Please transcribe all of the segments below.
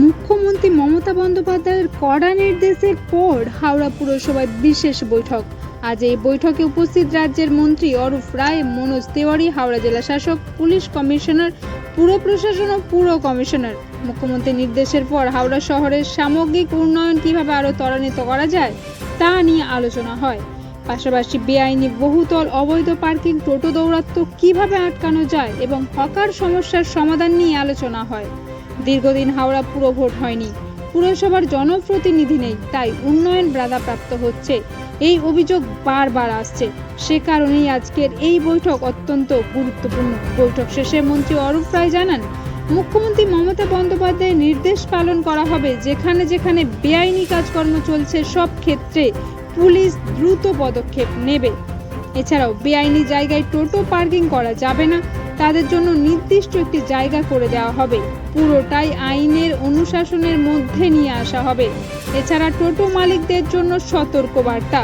মুখ্যমন্ত্রী মমতা বন্দ্যোপাধ্যায়ের কড়া নির্দেশের পর হাওড়া পুরসভায় বিশেষ বৈঠক। আজ এই বৈঠকে উপস্থিত রাজ্যের মন্ত্রী অরূপ রায়, মনোজ তিওয়ারি, হাওড়া জেলা শাসক, পুলিশ কমিশনার, পুর প্রশাসন ও পুর কমিশনার। মুখ্যমন্ত্রীর নির্দেশের পর হাওড়া শহরের সামগ্রিক উন্নয়ন কিভাবে আরো ত্বরান্বিত করা যায় তা নিয়ে আলোচনা হয়। পাশাপাশি বেআইনি বহুতল, অবৈধ পার্কিং, টোটো দৌরাত্ম্য কিভাবে আটকানো যায় এবং হকার সমস্যার সমাধান নিয়ে আলোচনা হয়। দীর্ঘদিন হাওড়া পুর ভোট হয়নি, পুরসভার জনপ্রতিনিধি নেই, তাই উন্নয়ন বাধাপ্রাপ্ত হচ্ছে, এই অভিযোগ বারবার আসছে। সে কারণেই আজকের এই বৈঠক অত্যন্ত গুরুত্বপূর্ণ। বৈঠক শেষে মন্ত্রী অরূপ রায় জানান, মুখ্যমন্ত্রী মমতা বন্দ্যোপাধ্যায়ের নির্দেশ পালন করা হবে। যেখানে যেখানে বেআইনি কাজকর্ম চলছে সব ক্ষেত্রে পুলিশ দ্রুত পদক্ষেপ নেবে। এছাড়াও বেআইনি জায়গায় টোটো পার্কিং করা যাবে না, তাদের জন্য নির্দিষ্ট একটি জায়গা করে দেওয়া হবে। পুরোটাই আইনের অনুশাসনের মধ্যে নিয়ে আসা হবে। এছাড়া টোটো মালিকদের জন্য সতর্ক বার্তা,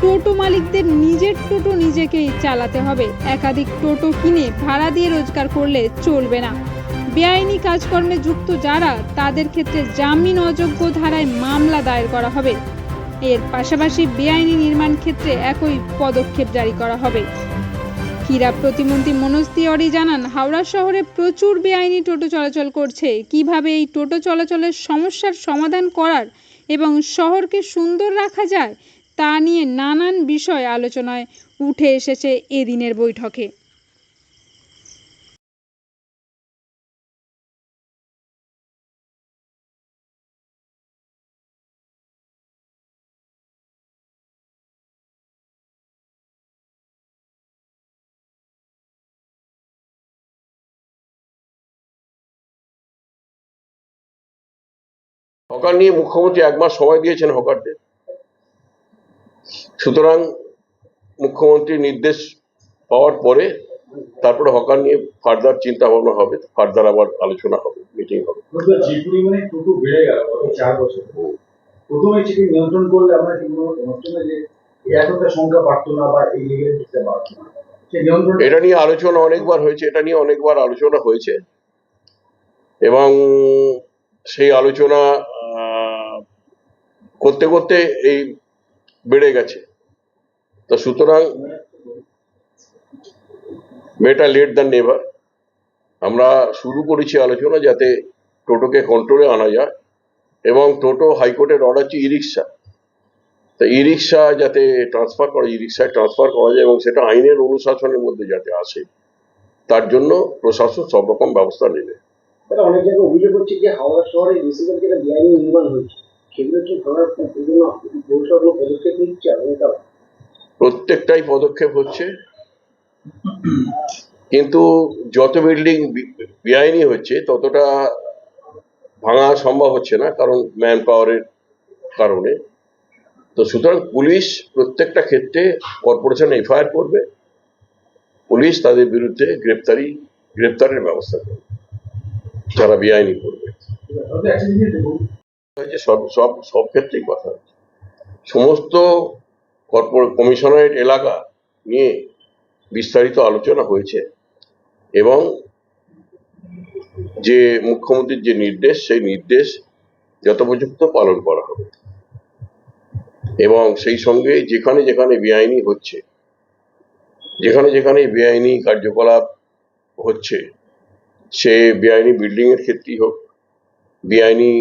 টোটো মালিকদের নিজের টোটো নিজেকেই চালাতে হবে। একাধিক টোটো কিনে ভাড়া দিয়ে রোজগার করলে চলবে না। বেআইনি কাজকর্মে যুক্ত যারা, তাদের ক্ষেত্রে জামিন অযোগ্য ধারায় মামলা দায়ের করা হবে। এর পাশাপাশি বেআইনি নির্মাণ ক্ষেত্রে একই পদক্ষেপ জারি করা হবে। ক্রীড়া প্রতিমন্ত্রী মনোজ তিওয়ারি জানান, হাওড়া শহরে প্রচুর বেআইনি টোটো চলাচল করছে। কিভাবে এই টোটো চলাচলের সমস্যার সমাধান করার এবং শহরকে সুন্দর রাখা যায় তা নিয়ে নানান বিষয় আলোচনায় উঠে এসেছে এদিনের বৈঠকে। হকার নিয়ে মুখ্যমন্ত্রী 1 মাস সময় দিয়েছেন হকারদের। সুতরাং মুখ্যমন্ত্রীর নির্দেশ পাওয়ার পরে তারপরে হকার নিয়ে ফার্দার চিন্তা ভাবনা হবে, ফার্দার আবার আলোচনা হবে, মিটিং হবে। যে পরিমাণে টোটো বেড়ে গেল গত 4 বছর, প্রথমে সেটি নিয়ন্ত্রণ করলে আমরা কিন্তু যে এতটা সংখ্যা বাড়তো না বা এই লেভেলে ঢুকতে পারতো না। এটা নিয়ে আলোচনা অনেকবার হয়েছে, এবং সেই আলোচনা করতে করতে এই বেড়ে গেছে। তো সুতরাং বেটার লেট দ্যান নেভার। আমরা শুরু করেছি আলোচনা যাতে টোটোকে কন্ট্রোলে আনা যায়, এবং টোটো হাইকোর্টের অর্ডার হচ্ছে ই-রিক্সা, তা ই-রিক্সা যাতে ই-রিক্সায় ট্রান্সফার করা যায় এবং সেটা আইনের অনুশাসনের মধ্যে যাতে আসে, তার জন্য প্রশাসন সব রকম ব্যবস্থা নেবে। অনেক জায়গায় অভিযোগ হচ্ছে যে হাওড়া শহরে বেশিরভাগ যেটা বেআইনি নির্মাণ হয়েছে, সেগুলো কি ভাঙার পৌরসভা পদক্ষেপ নিচ্ছে? প্রত্যেকটাই পদক্ষেপ হচ্ছে, কিন্তু যত বিল্ডিং বেআইনি হচ্ছে ততটা ভাঙা সম্ভব হচ্ছে না, কারণ ম্যান পাওয়ারের কারণে। তো সুতরাং পুলিশ প্রত্যেকটা ক্ষেত্রে কর্পোরেশন এফআইআর করবে, পুলিশ তাদের বিরুদ্ধে গ্রেপ্তারের ব্যবস্থা করবে যারা বেআইনি করবে। সব ক্ষেত্রেই কথা হচ্ছে, সমস্ত কমিশনারেট এলাকা নিয়ে বিস্তারিত আলোচনা হয়েছে, এবং যে মুখ্যমন্ত্রীর যে নির্দেশ, সেই নির্দেশ যথোপযুক্ত পালন করা হবে। এবং সেই সঙ্গে যেখানে যেখানে বেআইনি হচ্ছে, যেখানে যেখানে বেআইনি কার্যকলাপ হচ্ছে, সে বেআইনি বিল্ডিং এর ক্ষেত্রেই হোক, বেআইনি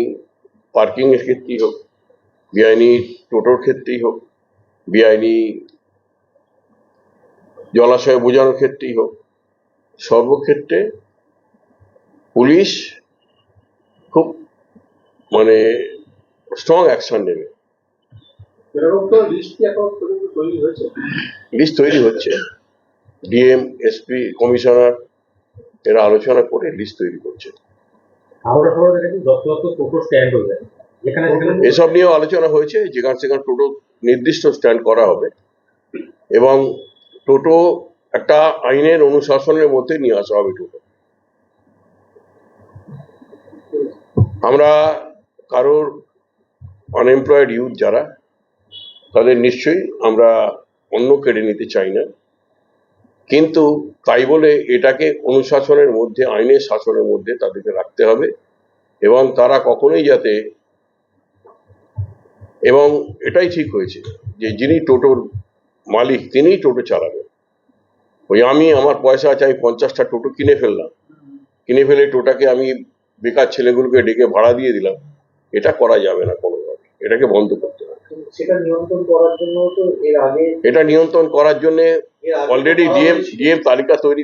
পার্কিং এর ক্ষেত্রেই হোক, বেআইনি টোটোর ক্ষেত্রেই হোক, বেআইনি জলাশয় বোঝানোর ক্ষেত্রেই হোক, সর্বক্ষেত্রে পুলিশ খুব স্ট্রং অ্যাকশন নেবে। লিস্ট তৈরি হচ্ছে, ডিএম, এসপি, কমিশনার এরা আলোচনা করে লিস্ট তৈরি করছে। এসব নিয়েও আলোচনা হয়েছে, যেখানে সেখানে টোটো নির্দিষ্ট স্ট্যান্ড করা হবে, এবং টোটো একটা আইনের অনুশাসনের মধ্যে নিয়ে আসা হবে। টোটো আমরা কারোর আনএমপ্লয়েড ইউথ যারা, তাদের নিশ্চয়ই আমরা অন্য কেড়ে নিতে চাই না, কিন্তু তাই বলে এটাকে অনুশাসনের মধ্যে, আইনের শাসনের মধ্যে তাদেরকে রাখতে হবে, এবং তারা কখনোই যাতে, এবং এটাই ঠিক হয়েছে যে যিনি টোটোর মালিক তিনিই টোটো চালাবেন। ওই আমার পয়সা আছে, আমি 50টা টোটো কিনে ফেললাম, কিনে ফেলে টোটাকে আমি বেকার ছেলেগুলোকে ডেকে ভাড়া দিয়ে দিলাম, এটা করা যাবে না কোনোভাবে, এটাকে বন্ধ করতে হবে। সেটা নিয়ন্ত্রণ করার জন্য তো এর আগে এটা নিয়ন্ত্রণ করার জন্য অলরেডি ডিএম তালিকা তৈরি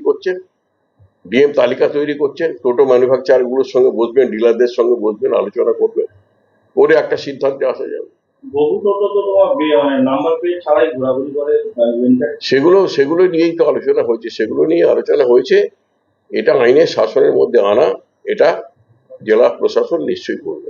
করছেন, টোটো ম্যানুফ্যাকচারার গুলোর সঙ্গে বসবেন, ডিলারদের সঙ্গে বসবেন, আলোচনা করবেন, করে একটা সিদ্ধান্তে আসা যাবে। বহু টোটো তো তোমার মানে নাম্বার প্লেট ছাড়াই ঘোরাঘুরি করে। সেগুলো নিয়েই তো আলোচনা হয়েছে, সেগুলো নিয়ে আলোচনা হয়েছে। এটা আইনের শাসনের মধ্যে আনা, এটা জেলা প্রশাসন নিশ্চয়ই করবে।